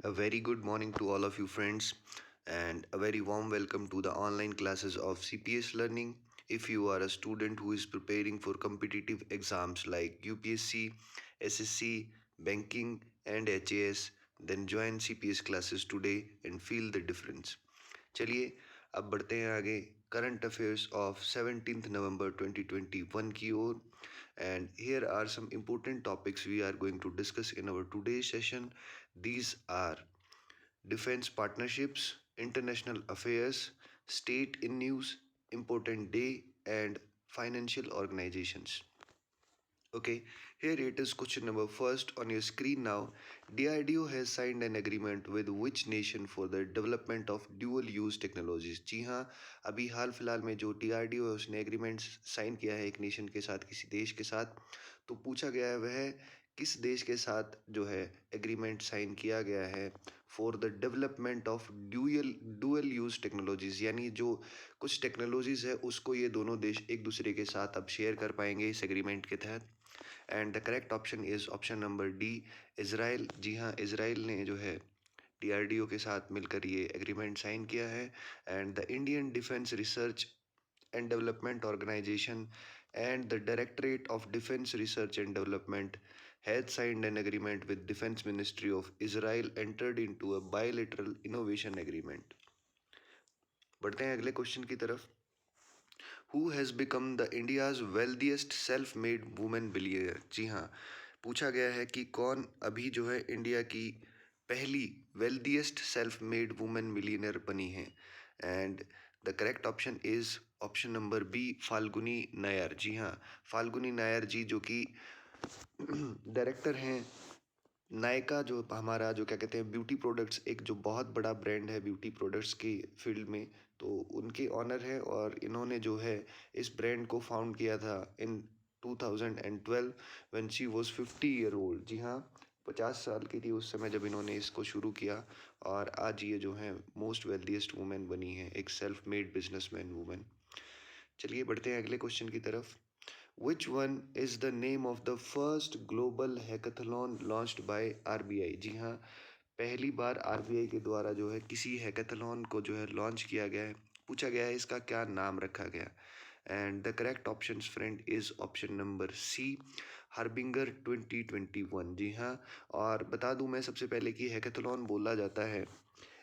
A very good morning to all of you friends and a very warm welcome to the online classes of CPS Learning. If you are a student who is preparing for competitive exams like UPSC, SSC, banking and HAS, then join CPS classes today and feel the difference. चलिए अब बढ़ते हैं आगे current affairs of 17th November 2021 की ओर and here are some important topics we are going to discuss in our today's session. These are defense partnerships, international affairs, state in news, important day, and financial organizations. Okay, here it is question number first on your screen now. DRDO has signed an agreement with which nation for the development of dual use technologies? जी हाँ, अभी हाल फिलहाल में जो DRDO है उसने agreement sign किया है एक नेशन के साथ, किसी देश के साथ। तो पूछा गया है वह किस देश के साथ जो है एग्रीमेंट साइन किया गया है for the development of dual use technologies, यानी जो कुछ टेक्नोलॉजीज है उसको ये दोनों देश एक दूसरे के साथ अब शेयर कर पाएंगे इस एग्रीमेंट के तहत। And the correct option is option number D, Israel. जी हाँ, इज़राइल ने जो है DRDO के साथ मिलकर ये एग्रीमेंट साइन किया है। And the Indian defence research and development organisation and the directorate of defence research and development had signed an agreement with Defense Ministry of Israel entered into a bilateral innovation agreement. बढ़ते हैं अगले question की तरफ। Who has become the India's wealthiest self-made woman billionaire? जी हाँ, पूछा गया है कि कौन अभी जो है इंडिया की पहली wealthiest self-made woman millionaire बनी है। And the correct option is option number B, Falguni Nayar. जी हाँ, फाल्गुनी नायर जी जो कि डायरेक्टर हैं नायका, जो हमारा जो क्या कहते हैं ब्यूटी प्रोडक्ट्स, एक जो बहुत बड़ा ब्रांड है ब्यूटी प्रोडक्ट्स की फील्ड में, तो उनके ऑनर है और इन्होंने जो है इस ब्रांड को फाउंड किया था in 2012 when she was 50 year old. जी हाँ, 50 साल की थी उस समय जब इन्होंने इसको शुरू किया और आज ये जो है मोस्ट वेल्दीएस्ट वुमेन बनी है, एक सेल्फ मेड बिजनेसमैन वुमेन। चलिए बढ़ते हैं अगले क्वेश्चन की तरफ। Which one is the name of the first global hackathon launched by RBI? जी हाँ, पहली बार RBI के द्वारा जो है किसी हैकाथलॉन को जो है लॉन्च किया गया है। पूछा गया है इसका क्या नाम रखा गया। And the correct option friend is option number C, harbinger 2021। जी हाँ, और बता दूं मैं सबसे पहले कि हैकाथलॉन बोला जाता है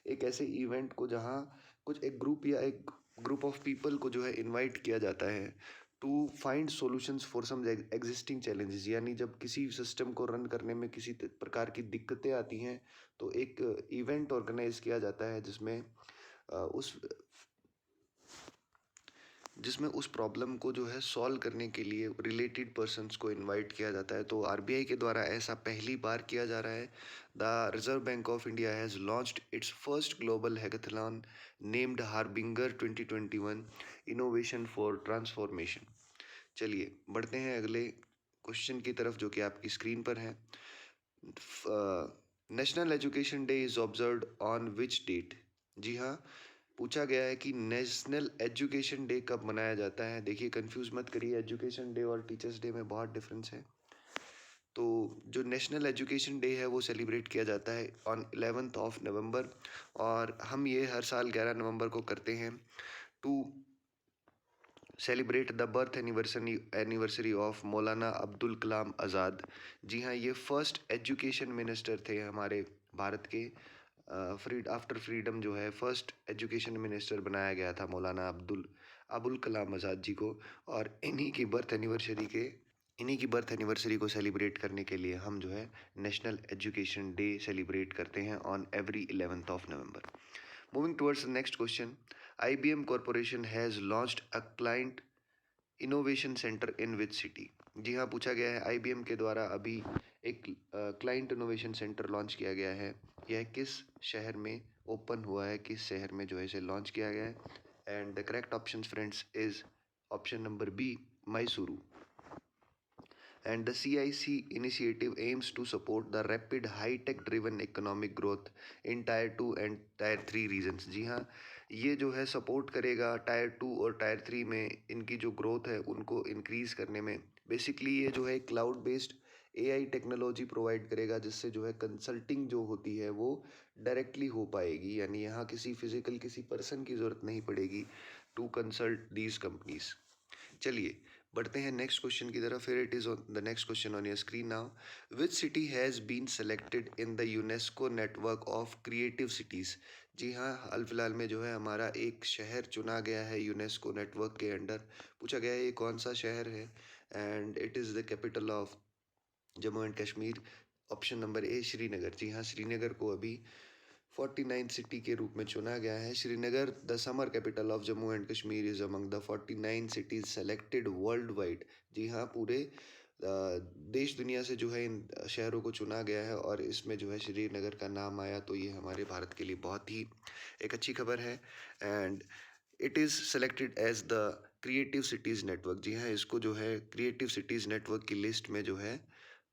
एक ऐसे इवेंट को जहाँ कुछ एक ग्रुप या एक ग्रुप ऑफ पीपल को जो है इनवाइट किया जाता है to find solutions for some existing challenges, यानी जब किसी सिस्टम को रन करने में किसी प्रकार की दिक्कतें आती हैं तो एक इवेंट ऑर्गेनाइज किया जाता है जिसमें उस उस प्रॉब्लम को जो है सॉल्व करने के लिए रिलेटेड पर्सन्स को इनवाइट किया जाता है। तो RBI के द्वारा ऐसा पहली बार किया जा रहा है। The reserve bank of India has launched its first global hackathon named harbinger 2021 innovation for transformation. चलिए बढ़ते हैं अगले क्वेश्चन की तरफ जो कि आपकी स्क्रीन पर है। National education day is observed on which date? जी हाँ, पूछा गया है कि नेशनल एजुकेशन डे कब मनाया जाता है। देखिए कंफ्यूज मत करिए, एजुकेशन डे और टीचर्स डे में बहुत डिफरेंस है। तो जो नेशनल एजुकेशन डे है वो सेलिब्रेट किया जाता है ऑन 11th ऑफ नवंबर, और हम ये हर साल 11 नवंबर को करते हैं to celebrate the birth anniversary of Maulana Abdul Kalam Azad. जी हाँ, ये फर्स्ट एजुकेशन मिनिस्टर थे हमारे भारत के। आफ्टर फ्रीडम जो है फर्स्ट एजुकेशन मिनिस्टर बनाया गया था मौलाना अबुल कलाम आज़ाद जी को। और इन्हीं की बर्थ एनिवर्सरी को सेलिब्रेट करने के लिए हम जो है नेशनल एजुकेशन डे सेलिब्रेट करते हैं on every 11th of November. Moving towards the next question, IBM Corporation has launched a client innovation centre in which city? जी हाँ, पूछा गया है IBM के द्वारा अभी एक क्लाइंट इनोवेशन सेंटर लॉन्च किया गया है। यह किस शहर में ओपन हुआ है, किस शहर में जो है इसे लॉन्च किया गया है। And the correct option friends is option number B, Mysuru. And the CIC initiative aims to support the rapid high-tech driven economic growth in Tier 2 and Tier 3 regions। जी हाँ, ये जो है सपोर्ट करेगा Tier 2 और Tier 3 में इनकी जो ग्रोथ है उनको इंक्रीज करने में। बेसिकली ये जो है cloud based AI technology provide करेगा, जिससे जो है कंसल्टिंग जो होती है वो डायरेक्टली हो पाएगी, यानी यहाँ किसी फिजिकल किसी पर्सन की ज़रूरत नहीं पड़ेगी टू कंसल्ट दीज कंपनीज। चलिए बढ़ते हैं नेक्स्ट क्वेश्चन की तरफ। फिर it is on the next question on your screen now. Which city has been selected in the UNESCO network of creative cities. जी हाँ, हाल फिलहाल में जो है हमारा एक शहर चुना गया है यूनेस्को नेटवर्क के अंडर। पूछा गया है ये कौन सा शहर है, and it is the capital of Jammu and Kashmir. Option number A Srinagar. जी हाँ, श्रीनगर को अभी 49 सिटी के रूप में चुना गया है। Srinagar the summer capital of Jammu and Kashmir is among the 49 cities selected worldwide. जी हाँ, पूरे देश दुनिया से जो है इन शहरों को चुना गया है और इसमें जो है श्रीनगर का नाम आया, तो ये हमारे भारत के लिए बहुत ही एक अच्छी खबर है। And it is selected as the creative cities network. जी हाँ, इसको जो है क्रिएटिव सिटीज़ नेटवर्क की लिस्ट में जो है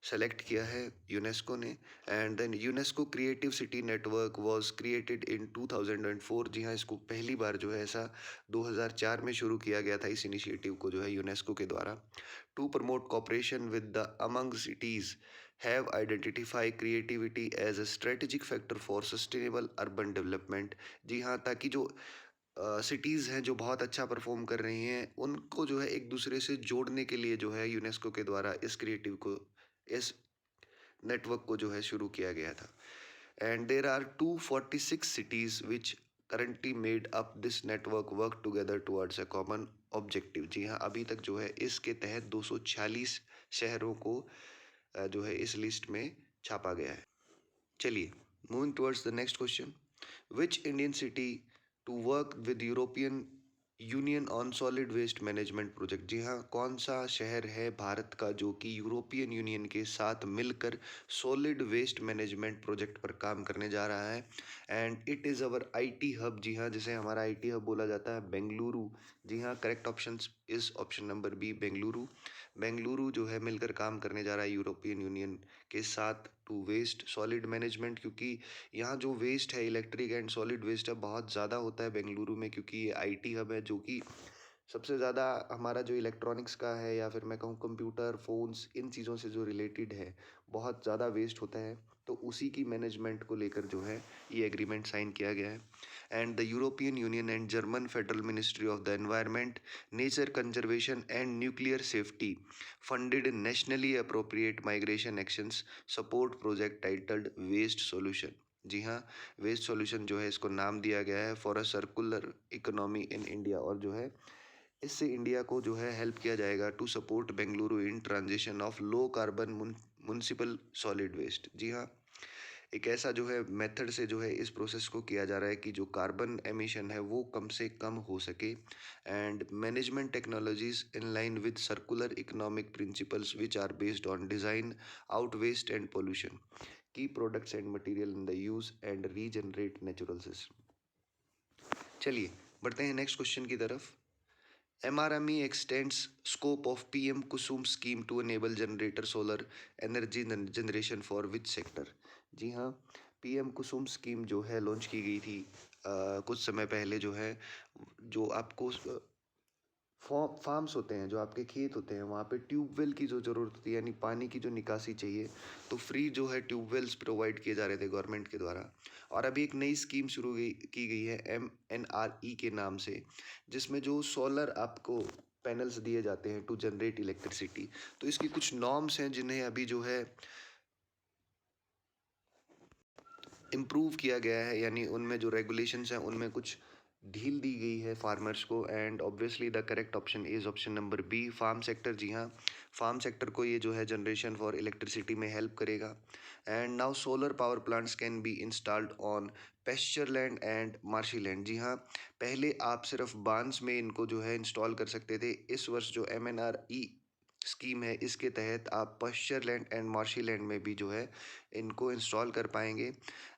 सेलेक्ट किया है यूनेस्को ने। And then UNESCO creative city network was created in 2004। जी हाँ, इसको पहली बार जो है ऐसा 2004 में शुरू किया गया था, इस इनिशिएटिव को जो है यूनेस्को के द्वारा, to promote cooperation with the among cities have identify creativity as a strategic factor for sustainable urban development. जी हाँ, ताकि जो सिटीज़ हैं जो बहुत अच्छा परफॉर्म कर रही हैं, उनको जो है एक दूसरे से जोड़ने के लिए जो है यूनेस्को के द्वारा इस क्रिएटिव को इस नेटवर्क को जो है शुरू किया गया था। And there are 246 cities which currently made up this network work together towards a common objective. जी हाँ, अभी तक जो है इसके तहत 246 शहरों को जो है इस लिस्ट में छापा गया है। चलिए moving towards the next question. Which Indian city to work with European Union on solid waste management project. जी हाँ, कौन सा शहर है भारत का जो कि यूरोपियन यूनियन के साथ मिलकर सॉलिड वेस्ट मैनेजमेंट प्रोजेक्ट पर काम करने जा रहा है। And it is our IT hub. जी हाँ, जिसे हमारा आईटी हब बोला जाता है, बेंगलुरु। जी हाँ, correct option is option number B, Bengaluru. Bengaluru जो है मिलकर काम करने जा रहा है यूरोपियन यूनियन के साथ टू वेस्ट सॉलिड मैनेजमेंट, क्योंकि यहाँ जो वेस्ट है इलेक्ट्रिक एंड सॉलिड वेस्ट है बहुत ज़्यादा होता है बेंगलुरु में, क्योंकि ये आईटी हब है जो कि सबसे ज़्यादा हमारा जो इलेक्ट्रॉनिक्स का है, या फिर मैं कहूँ कंप्यूटर फ़ोन्स, इन चीज़ों से जो रिलेटेड है बहुत ज़्यादा वेस्ट होता है, तो उसी की मैनेजमेंट को लेकर जो है ये एग्रीमेंट साइन किया गया है। And the European Union and German federal ministry of the environment, nature conservation and nuclear safety funded nationally appropriate migration actions support project titled waste solution. जी हाँ, वेस्ट सॉल्यूशन जो है इसको नाम दिया गया है for a circular economy in India, और जो है इससे इंडिया को जो है हेल्प किया जाएगा to support Bengaluru in transition of low carbon municipal solid waste. जी हाँ, एक ऐसा जो है मेथड से जो है इस प्रोसेस को किया जा रहा है कि जो कार्बन एमिशन है वो कम से कम हो सके। And management technologies in line with circular economic principles which are based on design out waste and pollution keep products and material in the use and regenerate natural system. चलिए बढ़ते हैं next question की तरफ। MRME extends scope of PM Kusum scheme to enable generator solar energy generation for which sector? जी हाँ, PM कुसुम scheme जो है launch की गई थी कुछ समय पहले, जो है जो आपको फार्म्स होते हैं, जो आपके खेत होते हैं, वहाँ पे ट्यूबवेल की जो ज़रूरत होती है, यानी पानी की जो निकासी चाहिए, तो फ्री जो है ट्यूबवेल्स प्रोवाइड किए जा रहे थे गवर्नमेंट के द्वारा। और अभी एक नई स्कीम शुरू की गई है MNRE के नाम से, जिसमें जो सोलर आपको पैनल्स दिए जाते हैं टू जनरेट इलेक्ट्रिसिटी, तो इसकी कुछ नॉर्म्स हैं जिन्हें अभी जो है इम्प्रूव किया गया है, यानी उनमें जो रेगुलेशंस हैं उनमें कुछ ढील दी गई है फार्मर्स को। And obviously the correct option is option number B, farm sector. जी हाँ, फार्म सेक्टर को ये जो है जनरेशन फॉर इलेक्ट्रिसिटी में हेल्प करेगा। And now solar power plants can be installed on pasture land and marshy land. जी हाँ, पहले आप सिर्फ बांस में इनको जो है इंस्टॉल कर सकते थे। इस वर्ष जो MNRE स्कीम है इसके तहत आप pasture land and marshy land में भी जो है इनको इंस्टॉल कर पाएंगे।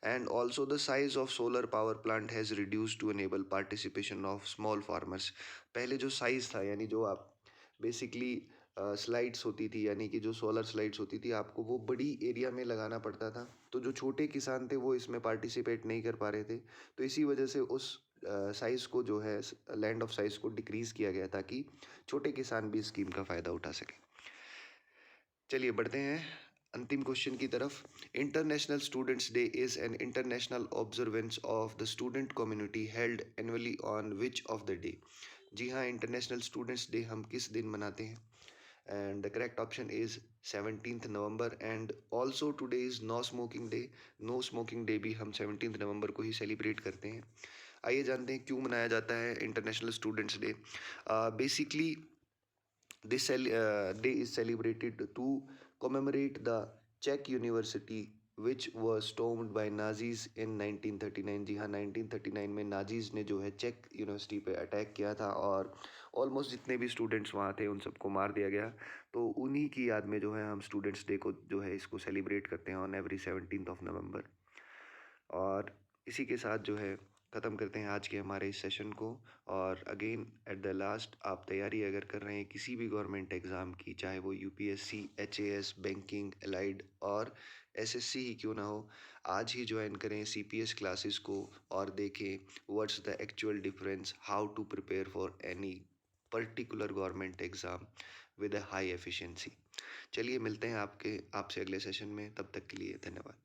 And also the size of solar power plant has reduce to enable participation of small farmers. पहले जो साइज़ था, यानी जो आप बेसिकली स्लाइड्स होती थी, यानी कि जो सोलर स्लाइड्स होती थी, आपको वो बड़ी एरिया में लगाना पड़ता था, तो जो छोटे किसान थे वो इसमें पार्टिसिपेट नहीं कर पा रहे थे। तो इसी वजह से उस साइज़ को जो है लैंड ऑफ साइज़ को डिक्रीज़ किया गया ताकि छोटे किसान भी स्कीम का फ़ायदा उठा सकें। चलिए बढ़ते हैं अंतिम क्वेश्चन की तरफ। International students day is an international observance of the student community held annually on which of the day. जी हाँ, इंटरनेशनल स्टूडेंट्स डे हम किस दिन मनाते हैं? And the correct option is 17th November. And also today is no smoking day. No smoking day भी हम 17th नवंबर को ही सेलिब्रेट करते हैं। आइए जानते हैं क्यों मनाया जाता है international students day. Basically this day is celebrated to commemorate the Czech University which was stormed by Nazis in 1939। जी हाँ, 1939 में नाजीज ने जो है चेक यूनिवर्सिटी पे अटैक किया था और ऑलमोस्ट जितने भी स्टूडेंट्स वहाँ थे उन सबको मार दिया गया। तो उन्हीं की याद में जो है हम स्टूडेंट्स डे को जो है इसको सेलिब्रेट करते हैं on every 17th of November। और इसी के साथ जो है ख़त्म करते हैं आज के हमारे इस सेशन को। और अगेन एट द लास्ट, आप तैयारी अगर कर रहे हैं किसी भी गवर्नमेंट एग्ज़ाम की, चाहे वो यूपीएससी, एचएएस, बैंकिंग, एलाइड और एसएससी ही क्यों ना हो, आज ही ज्वाइन करें सीपीएस क्लासेस को और देखें what's the actual difference, how to prepare for any particular government exam with a high efficiency. चलिए मिलते हैं आपसे अगले सेशन में, तब तक के लिए धन्यवाद।